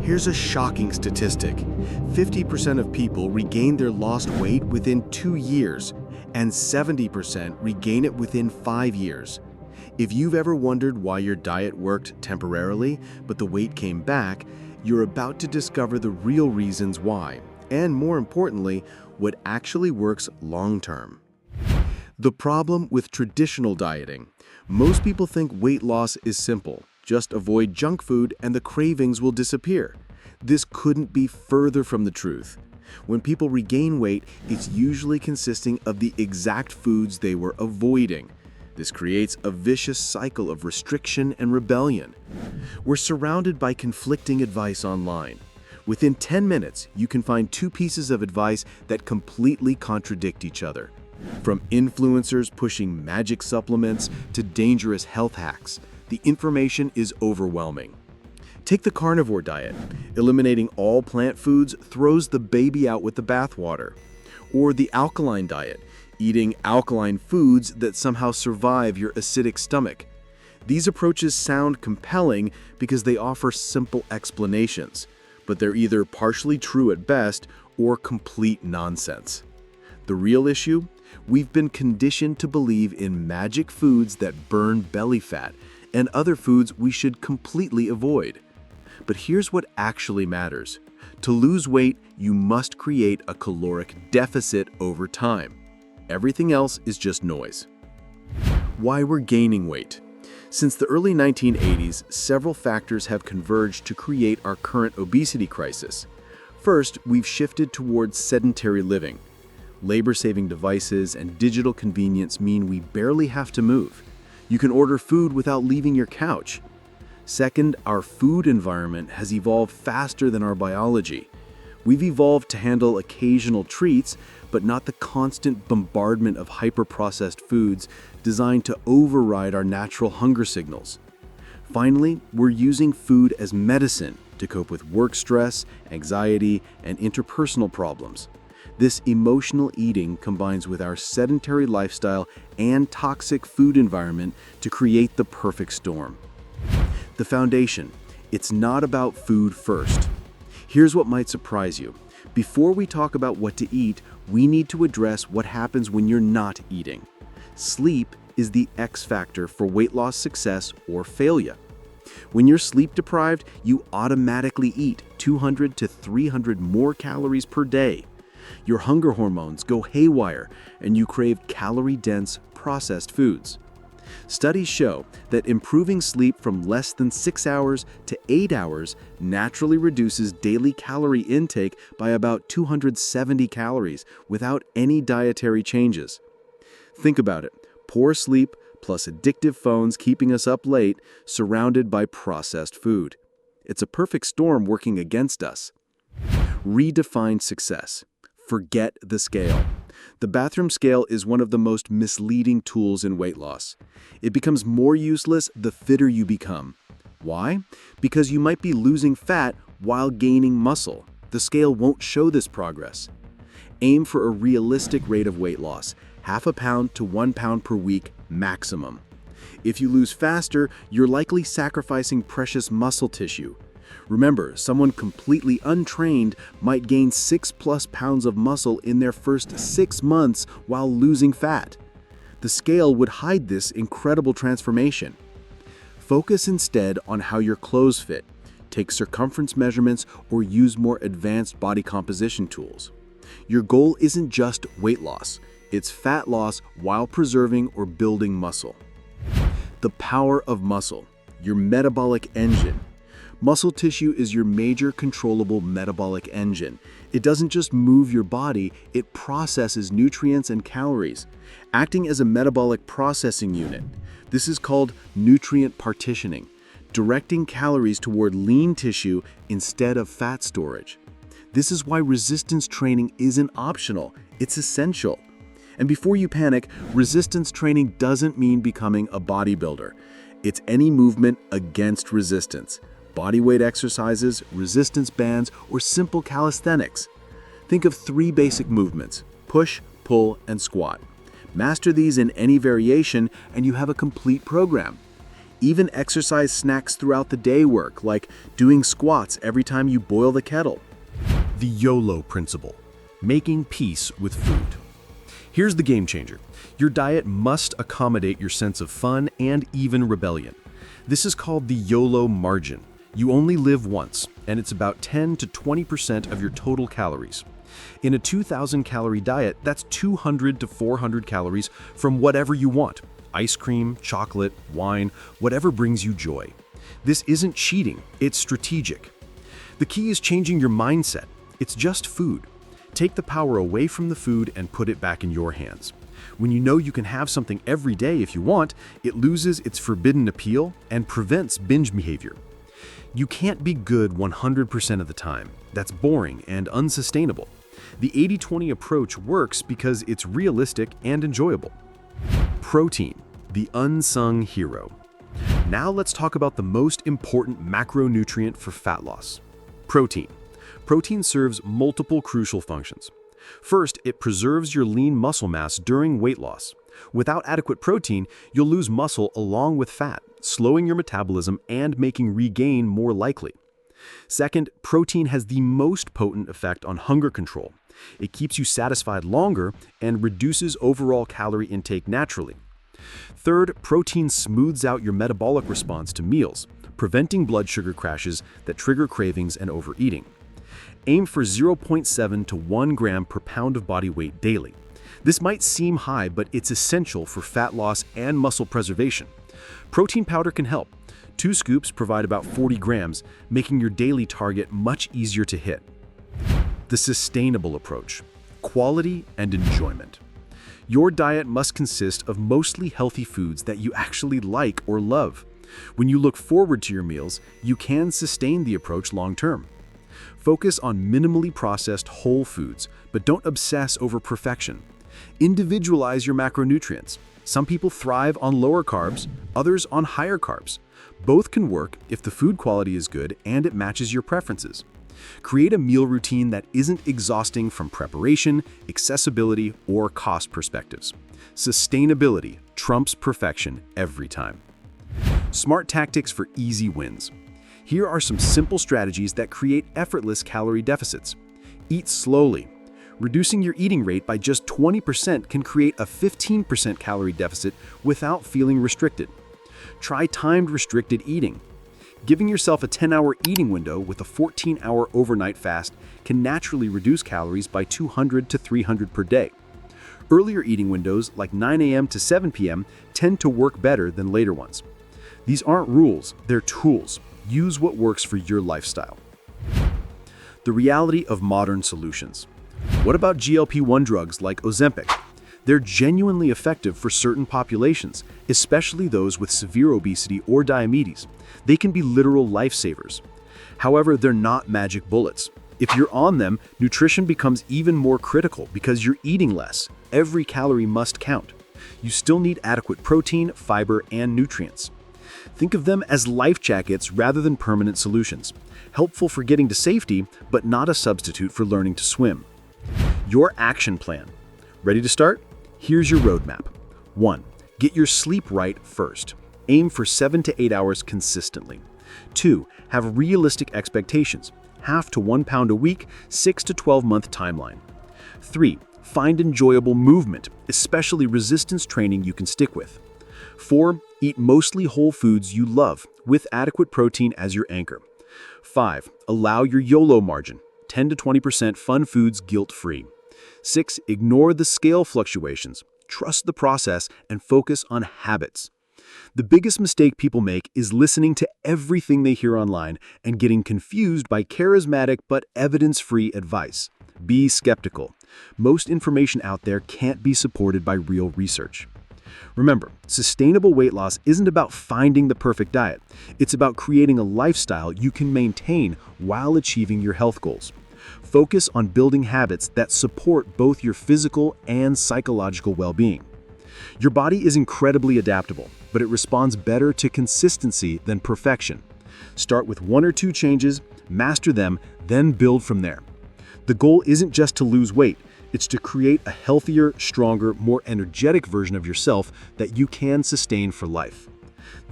Here's a shocking statistic. 50% of people regain their lost weight within 2 years, and 70% regain it within 5 years. If you've ever wondered why your diet worked temporarily, but the weight came back, you're about to discover the real reasons why, and more importantly, what actually works long-term. The problem with traditional dieting. Most people think weight loss is simple. Just avoid junk food and the cravings will disappear. This couldn't be further from the truth. When people regain weight, it's usually consisting of the exact foods they were avoiding. This creates a vicious cycle of restriction and rebellion. We're surrounded by conflicting advice online. Within 10 minutes, you can find 2 pieces of advice that completely contradict each other. From influencers pushing magic supplements to dangerous health hacks, the information is overwhelming. Take the carnivore diet. Eliminating all plant foods throws the baby out with the bathwater. Or the alkaline diet, eating alkaline foods that somehow survive your acidic stomach. These approaches sound compelling because they offer simple explanations, but they're either partially true at best or complete nonsense. The real issue? We've been conditioned to believe in magic foods that burn belly fat and other foods we should completely avoid. But here's what actually matters. To lose weight, you must create a caloric deficit over time. Everything else is just noise. Why we're gaining weight. Since the early 1980s, several factors have converged to create our current obesity crisis. First, we've shifted towards sedentary living. Labor-saving devices and digital convenience mean we barely have to move. You can order food without leaving your couch. Second, our food environment has evolved faster than our biology. We've evolved to handle occasional treats, but not the constant bombardment of hyper-processed foods designed to override our natural hunger signals. Finally, we're using food as medicine to cope with work stress, anxiety, and interpersonal problems. This emotional eating combines with our sedentary lifestyle and toxic food environment to create the perfect storm. The foundation. It's not about food first. Here's what might surprise you. Before we talk about what to eat, we need to address what happens when you're not eating. Sleep is the X factor for weight loss success or failure. When you're sleep deprived, you automatically eat 200 to 300 more calories per day. Your hunger hormones go haywire, and you crave calorie-dense, processed foods. Studies show that improving sleep from less than 6 hours to 8 hours naturally reduces daily calorie intake by about 270 calories without any dietary changes. Think about it. Poor sleep plus addictive phones keeping us up late, surrounded by processed food. It's a perfect storm working against us. Redefine success. Forget the scale. The bathroom scale is one of the most misleading tools in weight loss. It becomes more useless the fitter you become. Why? Because you might be losing fat while gaining muscle. The scale won't show this progress. Aim for a realistic rate of weight loss, 0.5 pound to 1 pound per week maximum. If you lose faster, you're likely sacrificing precious muscle tissue. Remember, someone completely untrained might gain 6+ pounds of muscle in their first 6 months while losing fat. The scale would hide this incredible transformation. Focus instead on how your clothes fit. Take circumference measurements or use more advanced body composition tools. Your goal isn't just weight loss, it's fat loss while preserving or building muscle. The power of muscle, your metabolic engine. Muscle tissue is your major controllable metabolic engine. It doesn't just move your body, it processes nutrients and calories, acting as a metabolic processing unit. This is called nutrient partitioning, directing calories toward lean tissue instead of fat storage. This is why resistance training isn't optional, it's essential. And before you panic, resistance training doesn't mean becoming a bodybuilder. It's any movement against resistance. Bodyweight exercises, resistance bands, or simple calisthenics. Think of 3 basic movements: push, pull, and squat. Master these in any variation, and you have a complete program. Even exercise snacks throughout the day work, like doing squats every time you boil the kettle. The YOLO principle, making peace with food. Here's the game changer. Your diet must accommodate your sense of fun and even rebellion. This is called the YOLO margin. You only live once, and it's about 10 to 20% of your total calories. In a 2,000 calorie diet, that's 200 to 400 calories from whatever you want. Ice cream, chocolate, wine, whatever brings you joy. This isn't cheating, it's strategic. The key is changing your mindset. It's just food. Take the power away from the food and put it back in your hands. When you know you can have something every day if you want, it loses its forbidden appeal and prevents binge behavior. You can't be good 100% of the time. That's boring and unsustainable. The 80-20 approach works because it's realistic and enjoyable. Protein, the unsung hero. Now let's talk about the most important macronutrient for fat loss. Protein. Protein serves multiple crucial functions. First, it preserves your lean muscle mass during weight loss. Without adequate protein, you'll lose muscle along with fat, slowing your metabolism and making regain more likely. Second, protein has the most potent effect on hunger control. It keeps you satisfied longer and reduces overall calorie intake naturally. Third, protein smooths out your metabolic response to meals, preventing blood sugar crashes that trigger cravings and overeating. Aim for 0.7 to 1 gram per pound of body weight daily. This might seem high, but it's essential for fat loss and muscle preservation. Protein powder can help. 2 scoops provide about 40 grams, making your daily target much easier to hit. The sustainable approach, quality and enjoyment. Your diet must consist of mostly healthy foods that you actually like or love. When you look forward to your meals, you can sustain the approach long term. Focus on minimally processed whole foods, but don't obsess over perfection. Individualize your macronutrients. Some people thrive on lower carbs, others on higher carbs. Both can work if the food quality is good and it matches your preferences. Create a meal routine that isn't exhausting from preparation, accessibility, or cost perspectives. Sustainability trumps perfection every time. Smart tactics for easy wins. Here are some simple strategies that create effortless calorie deficits. Eat slowly. Reducing your eating rate by just 20% can create a 15% calorie deficit without feeling restricted. Try timed restricted eating. Giving yourself a 10-hour eating window with a 14-hour overnight fast can naturally reduce calories by 200 to 300 per day. Earlier eating windows, like 9 a.m. to 7 p.m., tend to work better than later ones. These aren't rules, they're tools. Use what works for your lifestyle. The reality of modern solutions. What about GLP-1 drugs like Ozempic? They're genuinely effective for certain populations, especially those with severe obesity or diabetes. They can be literal lifesavers. However, they're not magic bullets. If you're on them, nutrition becomes even more critical because you're eating less. Every calorie must count. You still need adequate protein, fiber, and nutrients. Think of them as life jackets rather than permanent solutions. Helpful for getting to safety, but not a substitute for learning to swim. Your action plan. Ready to start? Here's your roadmap. 1. Get your sleep right first. Aim for 7 to 8 hours consistently. 2. Have realistic expectations. Half to 1 pound a week, 6 to 12 month timeline. 3. Find enjoyable movement, especially resistance training you can stick with. 4. Eat mostly whole foods you love, with adequate protein as your anchor. 5. Allow your YOLO margin, 10 to 20% fun foods guilt-free. 6. Ignore the scale fluctuations. Trust the process and focus on habits. The biggest mistake people make is listening to everything they hear online and getting confused by charismatic but evidence-free advice. Be skeptical. Most information out there can't be supported by real research. Remember, sustainable weight loss isn't about finding the perfect diet. It's about creating a lifestyle you can maintain while achieving your health goals. Focus on building habits that support both your physical and psychological well-being. Your body is incredibly adaptable, but it responds better to consistency than perfection. Start with 1 or 2 changes, master them, then build from there. The goal isn't just to lose weight. It's to create a healthier, stronger, more energetic version of yourself that you can sustain for life.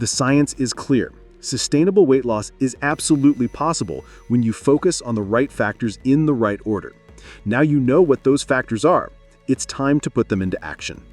The science is clear. Sustainable weight loss is absolutely possible when you focus on the right factors in the right order. Now you know what those factors are. It's time to put them into action.